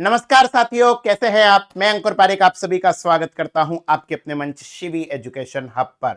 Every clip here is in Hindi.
नमस्कार साथियों, कैसे हैं आप। मैं अंकुर पारेख आप सभी का स्वागत करता हूं आपके अपने मंच शिवी एजुकेशन हब पर।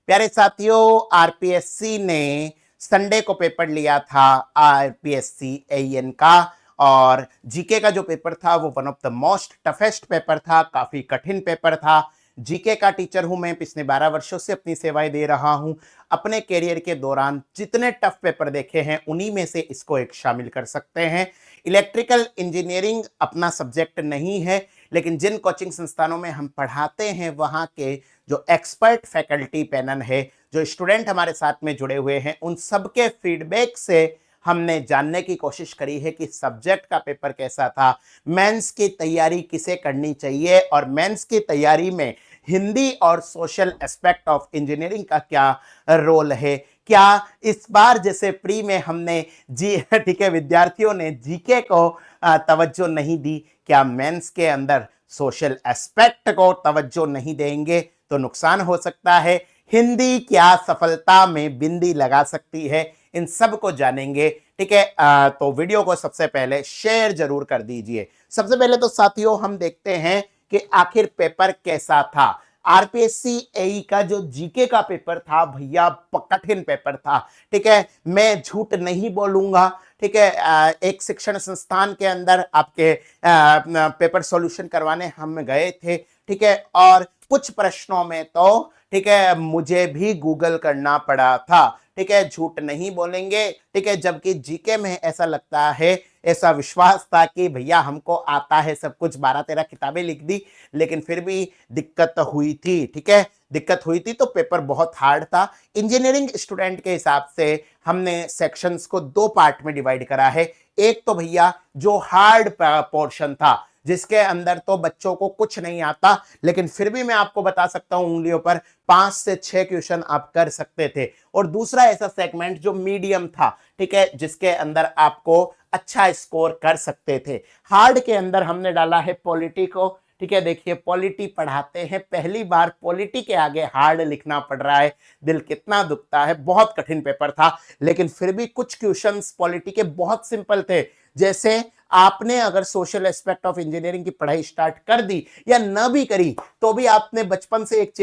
प्यारे साथियों, आरपीएससी ने संडे को पेपर लिया था आरपीएससी एएन का, और जीके का जो पेपर था वो one of the most toughest paper था। काफी कठिन पेपर था। जीके का टीचर हूं मैं, पिछले 12 वर्षों से अपनी सेवाएं दे रहा हूं। अपने कैरियर के दौरान जितने टफ पेपर देखे हैं उन्हीं में से इसको एक शामिल कर सकते हैं। इलेक्ट्रिकल इंजीनियरिंग अपना सब्जेक्ट नहीं है, लेकिन जिन कोचिंग संस्थानों में हम पढ़ाते हैं वहाँ के जो एक्सपर्ट फैकल्टी पैनल है, जो स्टूडेंट हमारे साथ में जुड़े हुए हैं, उन सबके फीडबैक से हमने जानने की कोशिश करी है कि सब्जेक्ट का पेपर कैसा था, मेंस की तैयारी किसे करनी चाहिए, और मेंस की तैयारी में हिंदी और सोशल एस्पेक्ट ऑफ इंजीनियरिंग का क्या रोल है। क्या इस बार जैसे प्री में हमने ठीक है, विद्यार्थियों ने जीके को तवज्जो नहीं दी, क्या मेंस के अंदर सोशल एस्पेक्ट को तवज्जो नहीं देंगे तो नुकसान हो सकता है। हिंदी क्या सफलता में बिंदी लगा सकती है, इन सब को जानेंगे। ठीक है, तो वीडियो को सबसे पहले शेयर जरूर कर दीजिए। सबसे पहले तो साथियों हम देखते हैं कि आखिर पेपर कैसा था। आरपीएससी एई का जो जीके का पेपर था भैया, कठिन पेपर था। ठीक है, मैं झूठ नहीं बोलूंगा। ठीक है, एक शिक्षण संस्थान के अंदर आपके पेपर सॉल्यूशन करवाने हम गए थे। ठीक है, और कुछ प्रश्नों में तो ठीक है मुझे भी गूगल करना पड़ा था। ठीक है, झूठ नहीं बोलेंगे। ठीक है, जबकि जीके में ऐसा लगता है, ऐसा विश्वास था कि भैया हमको आता है सब कुछ, 12-13 किताबें लिख दी, लेकिन फिर भी दिक्कत हुई थी। ठीक है, दिक्कत हुई थी तो पेपर बहुत हार्ड था। इंजीनियरिंग स्टूडेंट के हिसाब से हमने सेक्शंस को 2 पार्ट में डिवाइड करा है। एक तो भैया जो हार्ड पोर्शन था, जिसके अंदर तो बच्चों को कुछ नहीं आता, लेकिन फिर भी मैं आपको बता सकता हूं उंगलियों पर 5 से 6 क्वेश्चन आप कर सकते थे। और दूसरा ऐसा सेगमेंट जो मीडियम था, ठीक है, जिसके अंदर आपको अच्छा स्कोर कर सकते थे। हार्ड के अंदर हमने डाला है पॉलिटी को। ठीक है, देखिए पॉलिटी पढ़ाते हैं, पहली बार पॉलिटी के आगे हार्ड लिखना पड़ रहा है, दिल कितना दुखता है। बहुत कठिन पेपर था, लेकिन फिर भी कुछ क्वेश्चंस पॉलिटी के बहुत सिंपल थे। जैसे आपने अगर सोशल एस्पेक्ट ऑफ इंजीनियरिंग की पढ़ाई स्टार्ट कर दी या न भी करी, तो भी आपने बचपन से एक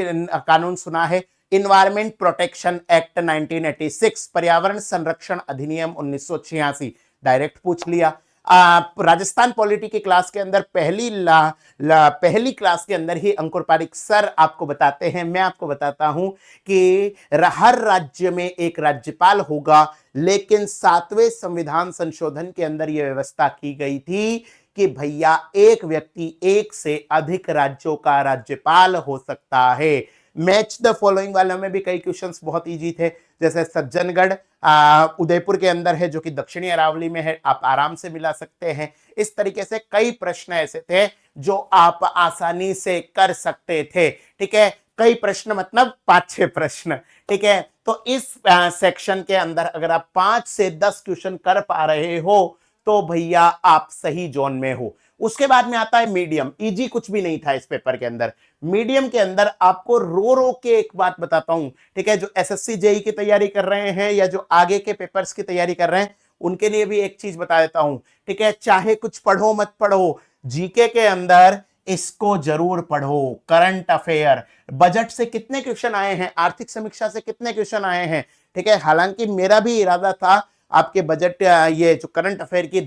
कानून सुना है, इन्वायरमेंट प्रोटेक्शन एक्ट 1986, पर्यावरण संरक्षण अधिनियम 1986। डायरेक्ट पूछ लिया। राजस्थान पॉलिटी की क्लास के अंदर पहली क्लास के अंदर ही अंकुर पारीख सर आपको बताते हैं, मैं आपको बताता हूं कि हर राज्य में एक राज्यपाल होगा, लेकिन 7वें संविधान संशोधन के अंदर यह व्यवस्था की गई थी कि भैया एक व्यक्ति एक से अधिक राज्यों का राज्यपाल हो सकता है। मैच द फॉलोइंग वालों में भी कई क्वेश्चंस बहुत इजी थे, जैसे सज्जनगढ़ उदयपुर के अंदर है, जो कि दक्षिणी अरावली में है, आप आराम से मिला सकते हैं। इस तरीके से कई प्रश्न ऐसे थे जो आप आसानी से कर सकते थे। ठीक है, कई प्रश्न मतलब 5-6 प्रश्न। ठीक है, तो इस सेक्शन के अंदर अगर आप 5 से 10 क्वेश्चन कर पा रहे हो तो भैया आप सही जोन में हो। उसके बाद में आता है मीडियम। इजी कुछ भी नहीं था इस पेपर के अंदर। मीडियम के अंदर आपको रो रो के एक बात बताता हूं, ठीक है, जो एसएससी जेई की तैयारी कर रहे हैं या जो आगे के पेपर्स की तैयारी कर रहे हैं, उनके लिए भी एक चीज बता देता हूं। ठीक है, चाहे कुछ पढ़ो मत पढ़ो, जीके के अंदर इसको जरूर पढ़ो। करंट अफेयर, बजट से कितने क्वेश्चन आए हैं, आर्थिक समीक्षा से कितने क्वेश्चन आए हैं। ठीक है, हालांकि मेरा भी इरादा था आपके बजट ये जो करंट अफेयर की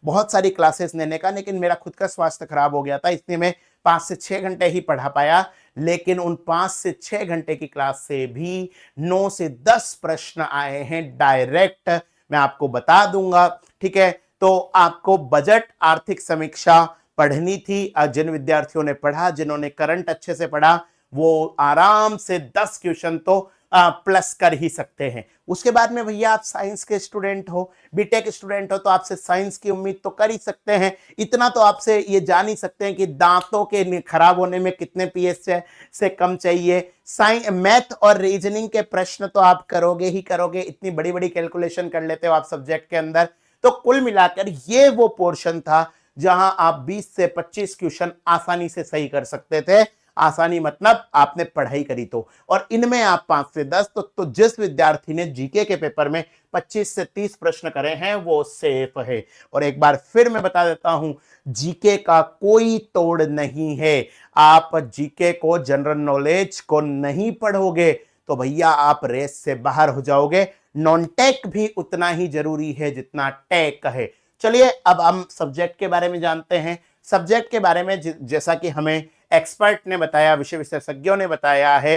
बहुत सारी क्लासेस लेने का, लेकिन मेरा खुद का स्वास्थ्य खराब हो गया था, इसलिए मैं 5 से 6 घंटे ही पढ़ा पाया। लेकिन उन 5 से 6 घंटे की क्लास से भी 9 से 10 प्रश्न आए हैं डायरेक्ट, मैं आपको बता दूंगा। ठीक है, तो आपको बजट, आर्थिक समीक्षा पढ़नी थी। जिन विद्यार्थियों ने पढ़ा, जिन्होंने करंट अच्छे से पढ़ा, वो आराम से 10 क्वेश्चन तो प्लस कर ही सकते हैं। उसके बाद में भैया आप साइंस के स्टूडेंट हो, बीटेक स्टूडेंट हो, तो आपसे साइंस की उम्मीद तो कर ही सकते हैं। इतना तो आपसे ये जान ही सकते हैं कि दांतों के खराब होने में कितने पीएच से कम चाहिए। साइंस, मैथ और रीजनिंग के प्रश्न तो आप करोगे ही करोगे, इतनी बड़ी बड़ी कैलकुलेशन कर लेते हो आप सब्जेक्ट के अंदर। तो कुल मिलाकर ये वो पोर्शन था जहां आप 20 से 25 क्वेश्चन आसानी से सही कर सकते थे। आसानी मतलब आपने पढ़ाई करी तो, और इनमें आप 5 से 10 तो जिस विद्यार्थी ने जीके के पेपर में 25 से 30 प्रश्न करे हैं वो सेफ है। और एक बार फिर मैं बता देता हूं, जीके का कोई तोड़ नहीं है। आप जीके को, जनरल नॉलेज को नहीं पढ़ोगे तो भैया आप रेस से बाहर हो जाओगे। नॉन टेक भी उतना ही जरूरी है जितना टेक है। चलिए अब हम सब्जेक्ट के बारे में जानते हैं। सब्जेक्ट के बारे में जैसा कि हमें एक्सपर्ट ने बताया, विषय विशेषज्ञों ने बताया है,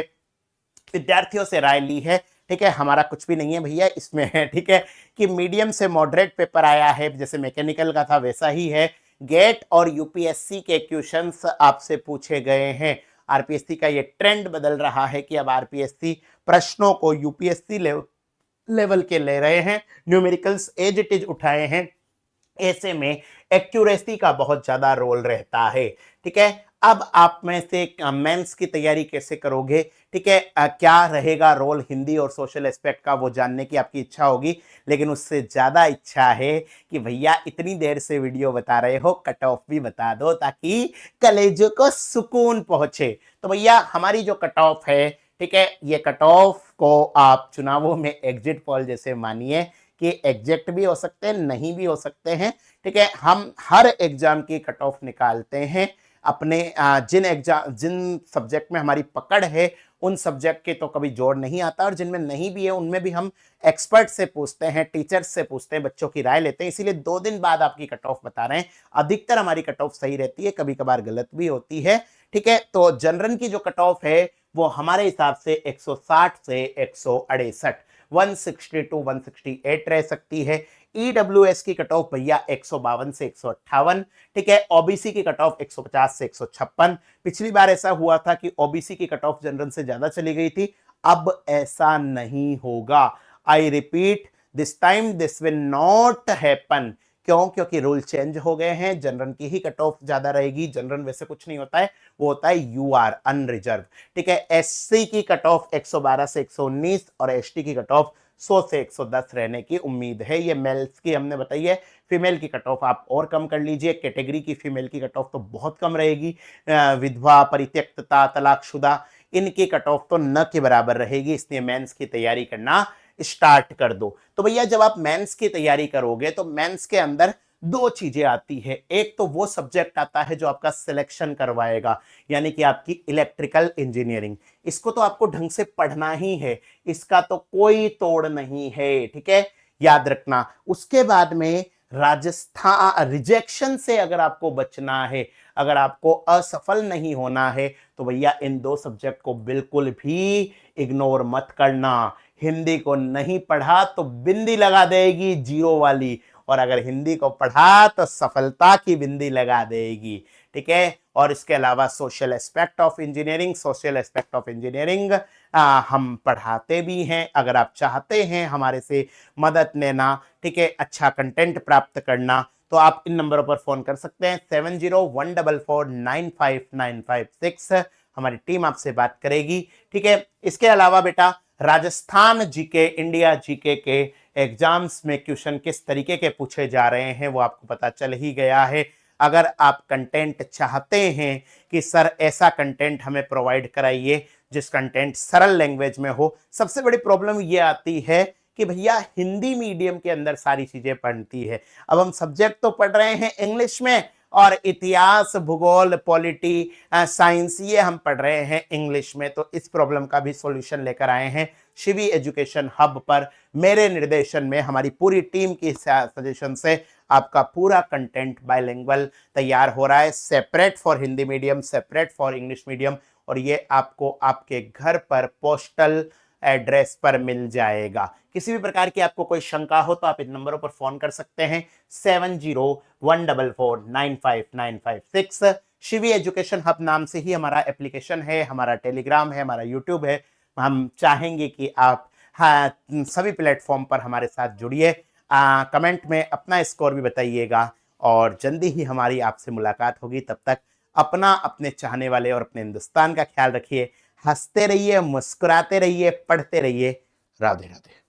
विद्यार्थियों से राय ली है, ठीक है, हमारा कुछ भी नहीं है भैया इसमें है, ठीक है, कि मीडियम से मॉडरेट पेपर आया है, जैसे मैकेनिकल का था वैसा ही है। गेट और यूपीएससी के क्वेश्चंस आपसे पूछे गए हैं। आरपीएससी का ये ट्रेंड बदल रहा है कि अब आरपीएससी प्रश्नों को यूपीएससी लेवल के ले रहे हैं, न्यूमेरिकल्स एज इट इज उठाए हैं। ऐसे में एक्यूरेसी का बहुत ज्यादा रोल रहता है, ठीक है। अब आप में से मेंस की तैयारी कैसे करोगे, ठीक है, क्या रहेगा रोल हिंदी और सोशल एस्पेक्ट का, वो जानने की आपकी इच्छा होगी, लेकिन उससे ज्यादा इच्छा है कि भैया इतनी देर से वीडियो बता रहे हो, कट ऑफ भी बता दो ताकि कलेजों को सुकून पहुंचे। तो भैया हमारी जो कट ऑफ है, ठीक है, ये कट ऑफ को आप चुनावों में एग्जिट पोल जैसे मानिए कि एग्जैक्ट भी हो सकते हैं, नहीं भी हो सकते हैं, ठीक है। हम हर एग्जाम की कट ऑफ निकालते हैं अपने जिन सब्जेक्ट में हमारी पकड़ है उन सब्जेक्ट के तो कभी जोड़ नहीं आता, और जिनमें नहीं भी है उनमें भी हम एक्सपर्ट से पूछते हैं, टीचर्स से पूछते हैं, बच्चों की राय लेते हैं। इसीलिए 2 दिन बाद आपकी कट ऑफ बता रहे हैं। अधिकतर हमारी कट ऑफ सही रहती है, कभी कभार गलत भी होती है, ठीक है। तो जनरल की जो कट ऑफ है वो हमारे हिसाब से 160 से 168, 160 टू 168 रह सकती है। ईडब्ल्यूएस की कट ऑफ भैया 152 से 158, ठीक है। ओबीसी की कट ऑफ 150 से 156। पिछली बार ऐसा हुआ था कि ओबीसी की कट ऑफ जनरल से ज्यादा चली गई थी, अब ऐसा नहीं होगा। I repeat, this time this will not happen. क्यों? क्योंकि रूल चेंज हो गए हैं, जनरल की ही कट ऑफ ज्यादा रहेगी। जनरल वैसे कुछ नहीं होता है, वो होता है यूआर, अनरिजर्व, ठीक है। एससी की कट ऑफ 112 से 119 और एसटी की कट ऑफ 100 से 110 रहने की उम्मीद है। ये मेल्स की हमने बताई है। फीमेल की कट ऑफ आप और कम कर लीजिए, कैटेगरी की फीमेल की कट ऑफ तो बहुत कम रहेगी। विधवा, परित्यक्तता, तलाकशुदा, इनकी कट ऑफ तो न के बराबर रहेगी, इसलिए मेंस की तैयारी करना स्टार्ट कर दो। तो भैया जब आप मेंस की तैयारी करोगे तो मेंस के अंदर 2 चीजें आती है। एक तो वो सब्जेक्ट आता है जो आपका सिलेक्शन करवाएगा, यानी कि आपकी इलेक्ट्रिकल इंजीनियरिंग। इसको तो आपको ढंग से पढ़ना ही है, इसका तो कोई तोड़ नहीं है, ठीक है, याद रखना। उसके बाद में राजस्थान रिजेक्शन से अगर आपको बचना है, अगर आपको असफल नहीं होना है, तो भैया इन 2 सब्जेक्ट को बिल्कुल भी इग्नोर मत करना। हिंदी को नहीं पढ़ा तो बिंदी लगा देगी 0 वाली, और अगर हिंदी को पढ़ा तो सफलता की बिंदी लगा देगी, ठीक है। और इसके अलावा social aspect of engineering, social aspect of engineering हम पढ़ाते भी हैं। अगर आप चाहते हैं हमारे से मदद लेना, ठीक है, अच्छा कंटेंट प्राप्त करना, तो आप इन नंबरों पर फोन कर सकते हैं। 7014495956, हमारी टीम आपसे बात करेगी, ठीक है। इसके अलावा बेटा राजस्थान जीके, इंडिया जीके के एग्जाम्स में क्वेश्चन किस तरीके के पूछे जा रहे हैं वो आपको पता चल ही गया है। अगर आप कंटेंट चाहते हैं कि सर ऐसा कंटेंट हमें प्रोवाइड कराइए जिस कंटेंट सरल लैंग्वेज में हो, सबसे बड़ी प्रॉब्लम ये आती है कि भैया हिंदी मीडियम के अंदर सारी चीजें पढ़ती है। अब हम सब्जेक्ट तो पढ़ रहे हैं इंग्लिश में, और इतिहास, भूगोल, पॉलिटी, साइंस ये हम पढ़ रहे हैं इंग्लिश में। तो इस प्रॉब्लम का भी सॉल्यूशन लेकर आए हैं शिवी एजुकेशन हब पर। मेरे निर्देशन में, हमारी पूरी टीम की सजेशन से आपका पूरा कंटेंट बाइलिंगुअल तैयार हो रहा है, separate for Hindi medium, separate for English medium, और ये आपको आपके घर पर पोस्टल एड्रेस पर मिल जाएगा। किसी भी प्रकार की आपको कोई शंका हो तो आप इन नंबरों पर फोन कर सकते हैं, 7014495956। शिवी एजुकेशन हब नाम से ही हमारा एप्लीकेशन है, हमारा टेलीग्राम है, हमारा यूट्यूब है। हम चाहेंगे कि आप सभी प्लेटफॉर्म पर हमारे साथ जुड़िए। कमेंट में अपना स्कोर भी बताइएगा, और जल्दी ही हमारी आपसे मुलाकात होगी। तब तक अपना, अपने चाहने वाले और अपने हिंदुस्तान का ख्याल रखिए। हंसते रहिए, मुस्कुराते रहिए, पढ़ते रहिए। राधे राधे।